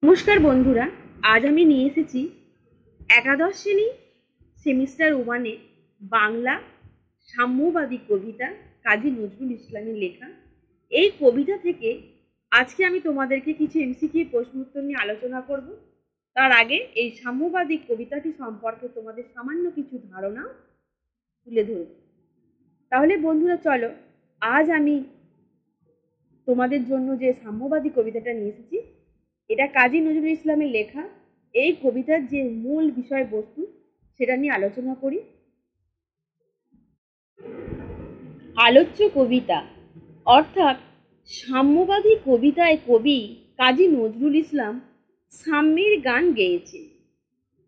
নমস্কার বন্ধুরা, আজ আমি নিয়ে এসেছি একাদশ শ্রেণী সেমিস্টার 1-এ বাংলা সাম্যবাদী কবিতা কাজী নজরুল ইসলামের লেখা। এই কবিতা থেকে আজকে আমি তোমাদেরকে কিছু এমসিকিউ প্রশ্ন উত্তর নিয়ে আলোচনা করব। তার আগে এই সাম্যবাদী কবিতাটি সম্পর্কে তোমাদের সামান্য কিছু ধারণা তুলে ধরব। তাহলে বন্ধুরা চলো, আজ আমি তোমাদের জন্য যে সাম্যবাদী কবিতাটা নিয়ে এসেছি, এটা কাজী নজরুল ইসলামের লেখা। এই কবিতার যে মূল বিষয়বস্তু সেটা নিয়ে আলোচনা করি। আলোচ্য কবিতা অর্থাৎ সাম্যবাদী কবিতায় কবি কাজী নজরুল ইসলাম সাম্যের গান গেয়েছে।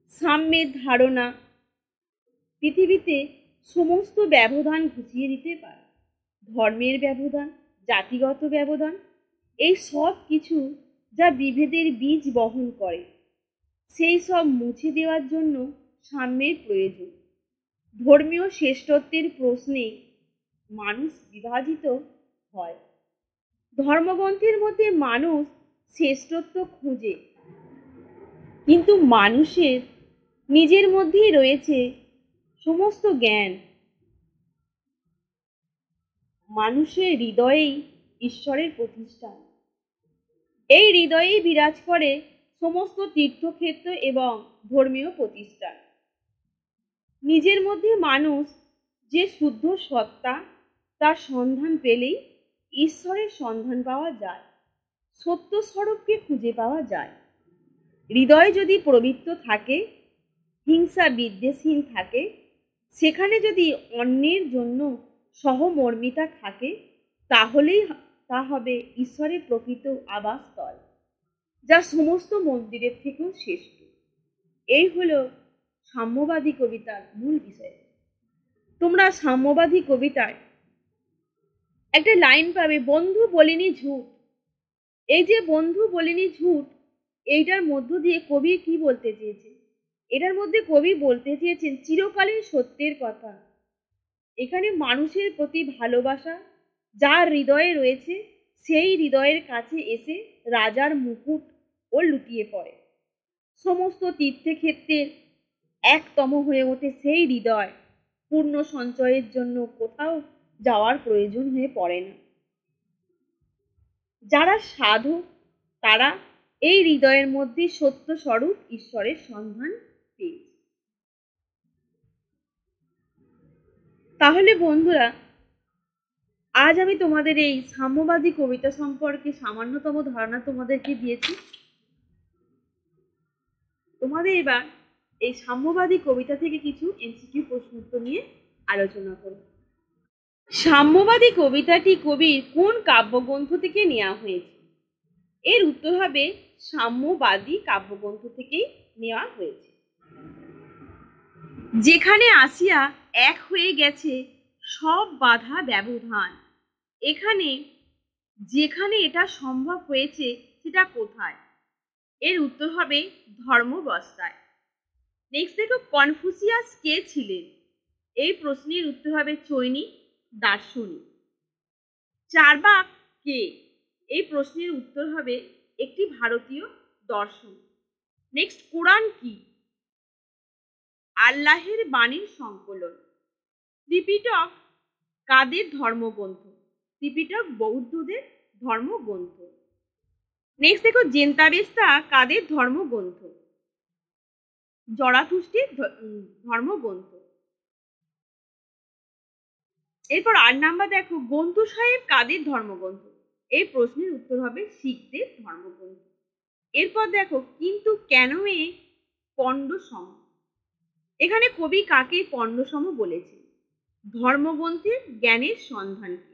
সাম্যের ধারণা পৃথিবীতে সমস্ত ব্যবধান ঘুচিয়ে দিতে পারে। ধর্মের ব্যবধান, জাতিগত ব্যবধান, এই সব কিছু যা বিভেদের বীজ বহন করে, সেই সব মুছে দেওয়ার জন্য সাম্যের প্রয়োজন। ধর্মীয় শ্রেষ্ঠত্বের প্রশ্নে মানুষ বিভাজিত হয়। ধর্মগ্রন্থের মধ্যে মানুষ শ্রেষ্ঠত্ব খুঁজে, কিন্তু মানুষের নিজের মধ্যেই রয়েছে সমস্ত জ্ঞান। মানুষের হৃদয়েই ঈশ্বরের প্রতিষ্ঠান। এই হৃদয়েই বিরাজ করে সমস্ত তীর্থক্ষেত্র এবং ধর্মীয় প্রতিষ্ঠান। নিজের মধ্যে মানুষ যে শুদ্ধ সত্তা, তার সন্ধান পেলেই ঈশ্বরের সন্ধান পাওয়া যায়, সত্য স্বরূপকে খুঁজে পাওয়া যায়। হৃদয় যদি পবিত্র থাকে, হিংসা বিদ্বেষহীন থাকে, সেখানে যদি অন্যের জন্য সহমর্মিতা থাকে, তাহলেই তা হবে ঈশ্বরের প্রকৃত আবাসস্থল, যা সমস্ত মন্দিরের থেকেও শ্রেষ্ঠ। এই হলো সাম্যবাদী কবিতার মূল বিষয়। তোমরা সাম্যবাদী কবিতায় একটা লাইন পাবে, বন্ধু বলিনি ঝুট। এই যে বন্ধু বলিনি ঝুট, এইটার মধ্য দিয়ে কবি কি বলতে চেয়েছে? এটার মধ্যে কবি বলতে চেয়েছেন চিরকালীন সত্যের কথা। এখানে মানুষের প্রতি ভালোবাসা যার হৃদয়ে রয়েছে, সেই হৃদয়ের কাছে এসে রাজার মুকুট ও লুটিয়ে পড়ে। সমস্ত তীর্থক্ষেত্রের একতম হয়ে ওঠে সেই হৃদয়। পূর্ণ সঞ্চয়ের জন্য কোথাও যাওয়ার প্রয়োজন হয়ে পড়ে না। যারা সাধু, তারা এই হৃদয়ের মধ্যে সত্য স্বরূপ ঈশ্বরের সন্ধান পেয়েছে। তাহলে বন্ধুরা, আজ আমি তোমাদের এই সাম্যবাদী কবিতা সম্পর্কে সামান্যতম ধারণা তোমাদেরকে দিয়েছি। তোমাদের এবার এই সাম্যবাদী কবিতা থেকে কিছু এমসিকিউ প্রশ্ন উত্তর নিয়ে আলোচনা করব। সাম্যবাদী কবিতাটি কবির কোন কাব্যগ্রন্থ থেকে নেওয়া হয়েছে? এর উত্তর হবে সাম্যবাদী কাব্যগ্রন্থ থেকেই নেওয়া হয়েছে। যেখানে আসিয়া এক হয়ে গেছে সব বাধা ব্যবধান, এখানে যেখানে এটা সম্ভব হয়েছে সেটা কোথায়? এর উত্তর হবে ধর্মবস্থায়। নেক্সট দেখো, কনফুসিয়াস কে ছিলেন? এই প্রশ্নের উত্তর হবে চৈনিক দার্শনিক। চার্বাক কে? এই প্রশ্নের উত্তর হবে একটি ভারতীয় দর্শন। নেক্সট, কোরআন কি? আল্লাহের বাণীর সংকলন। ত্রিপিটক কাদের ধর্মগ্রন্থ? ত্রিপিটক বৌদ্ধদের ধর্মগ্রন্থ। নেক্সট দেখো, জেন্তাবেস্তা কাদের ধর্মগ্রন্থ? জরাথুস্ট্রির ধর্মগ্রন্থ। এরপর 8 নাম্বার দেখো, গ্রন্থ সাহেব কাদের ধর্মগ্রন্থ? এই প্রশ্নের উত্তর হবে শিখদের ধর্মগ্রন্থ। এরপর দেখো, কিন্তু কেন এ পণ্ডসম? এখানে কবি কাকে পণ্ডসম বলেছে? ধর্মগ্রন্থের জ্ঞানের সন্ধান কি?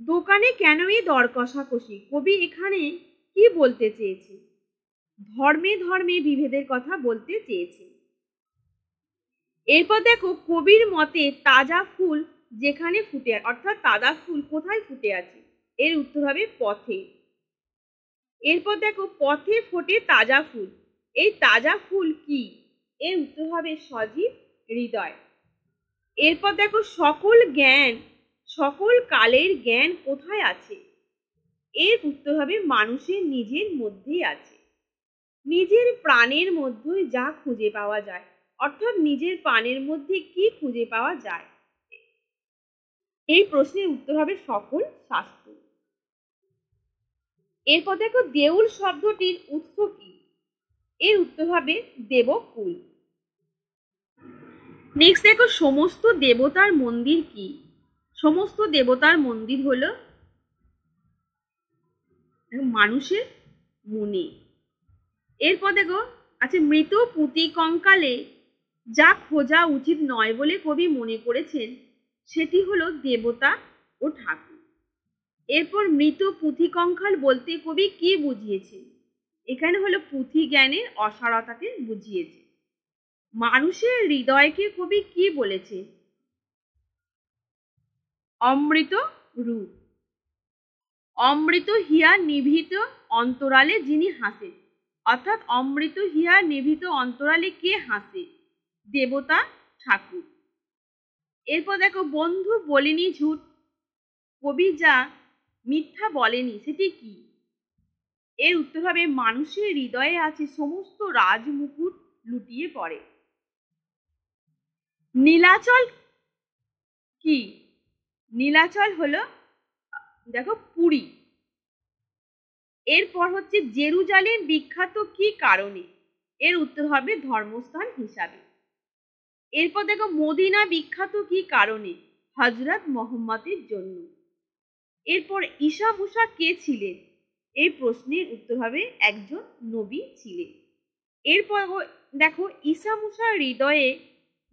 দোকানে কেন এই দর কষাকষি? কবি এখানে কি বলতে চেয়েছে? ধর্মে ধর্মে বিভেদের কথা বলতে চেয়েছে। এরপর দেখো, কবির মতে তাজা ফুল যেখানে ফুটে, অর্থাৎ তাজা ফুল কোথায় ফুটে আছে? এর উত্তর হবে পথে। এরপর দেখো, পথে ফোটে তাজা ফুল, এই তাজা ফুল কি? এর উত্তর হবে সজীব হৃদয়। এরপর দেখো, সকল জ্ঞান, সকল কালের জ্ঞান কোথায় আছে? এর উত্তর হবে মানুষের নিজের মধ্যেই আছে। নিজের প্রাণের মধ্যেই যা খুঁজে পাওয়া যায়, অর্থাৎ নিজের প্রাণের মধ্যে কি খুঁজে পাওয়া যায়। এই প্রশ্নের উত্তর হবে সকল শাস্ত্র। এরপর দেখো দেউল শব্দটির উৎস কি? এর উত্তর হবে দেবকুল। নেক্সট দেখো সমস্ত দেবতার মন্দির কি? সমস্ত দেবতার মন্দির হলো মানুষের মনে। এরপর দেখো আচ্ছা, মৃত পুঁতি কঙ্কালে যা খোঁজা উচিত নয় বলে কবি মনে করেছেন সেটি হলো দেবতা ও ঠাকুর। এরপর মৃত পুঁথি কঙ্কাল বলতে কবি কি বুঝিয়েছেন? এখানে হলো পুঁথি জ্ঞানের অসারতাকে বুঝিয়েছে। মানুষের হৃদয়কে কবি কি বলেছে? অমৃত রূপ। অমৃত হিয়া নিভৃত অন্তরালে যিনি হাসেন, অর্থাৎ অমৃত হিয়া নিভৃত অন্তরালে কে হাসে? দেবতা ঠাকুর। এরপর দেখো বন্ধু বলিনি ঝুট, কবি যা মিথ্যা বলেনি সেটি কি? এর উত্তর হবে মানুষের হৃদয়ে আছে সমস্ত রাজমুকুট লুটিয়ে পড়ে। নীলাচল কি? নীলাচল হলো দেখো পুরী। এরপর হচ্ছে জেরুজালেম বিখ্যাত কি কারণে? এর উত্তর হবে ধর্মস্থান হিসাবে। এরপর দেখো মদিনা বিখ্যাত কি কারণে? হযরত মুহাম্মদের জন্য। এরপর ঈসা মুসা কে ছিলেন? এই প্রশ্নের উত্তর হবে একজন নবী ছিলেন। এরপর দেখো ঈসা মুসা হৃদয়ে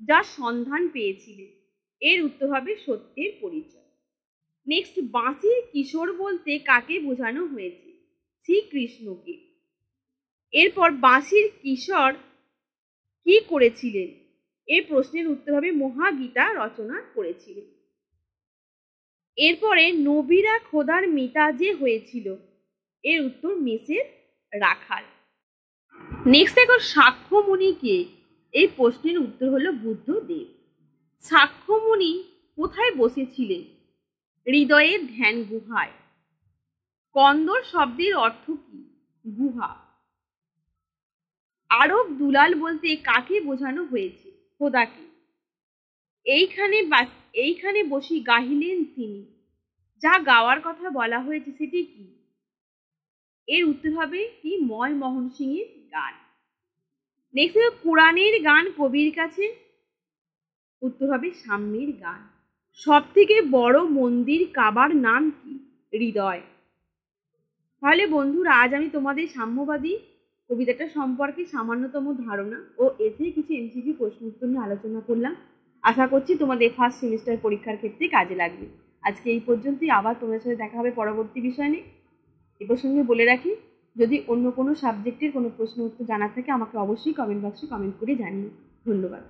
যা সন্ধান পেয়েছিলেন, এর উত্তর হবে সত্যের পরিচয়। নেক্সট বাঁশির কিশোর বলতে কাকে বোঝানো হয়েছে? শ্রীকৃষ্ণকে। এরপর বাঁশির কিশোর কি করেছিলেন? এই প্রশ্নের উত্তর হবে মহাগীতা রচনা করেছিলেন। এরপরে নবীরা খোদার মিতা যে হয়েছিল, এর উত্তর মেষের রাখাল। নেক্সট দেখো সাক্ষ্যমুনি কে? এই প্রশ্নের উত্তর হলো বুদ্ধদেব। সাক্ষ্যমুনি কোথায় বসেছিলেন? হৃদয়ের ধ্যান গুহায়। কন্দর শব্দের অর্থ কি? গুহা। আরব দুলাল বলতে কাকে বোঝানো হয়েছে? খোদাকে। এইখানে বসি গাহিলেন তিনি, যা গাওয়ার কথা বলা হয়েছে সেটি কি? এর উত্তর হবে কি? ময় মোহন সিংয়ের গান। নেক্সট কোরআনের গান কবির কাছে, উত্তর হবে সাম্যের গান। সব থেকে বড় মন্দির কাবার নাম কি? হৃদয়। তাহলে বন্ধুরা আজ আমি তোমাদের সাম্যবাদী কবিতাটা সম্পর্কে সামান্যতম ধারণা ও এতে কিছু এমসিকিউ প্রশ্ন উত্তর নিয়ে আলোচনা করলাম। আশা করছি তোমাদের ফার্স্ট সেমিস্টার পরীক্ষার ক্ষেত্রে কাজে লাগবে। আজকে এই পর্যন্তই, আবার তোমাদের সাথে দেখা হবে পরবর্তী বিষয় নিয়ে। এ প্রসঙ্গে বলে রাখি, যদি অন্য কোনো সাবজেক্টের কোনো প্রশ্ন উত্তর জানার থাকে আমাকে অবশ্যই কমেন্ট বক্সে কমেন্ট করে জানিও। ধন্যবাদ।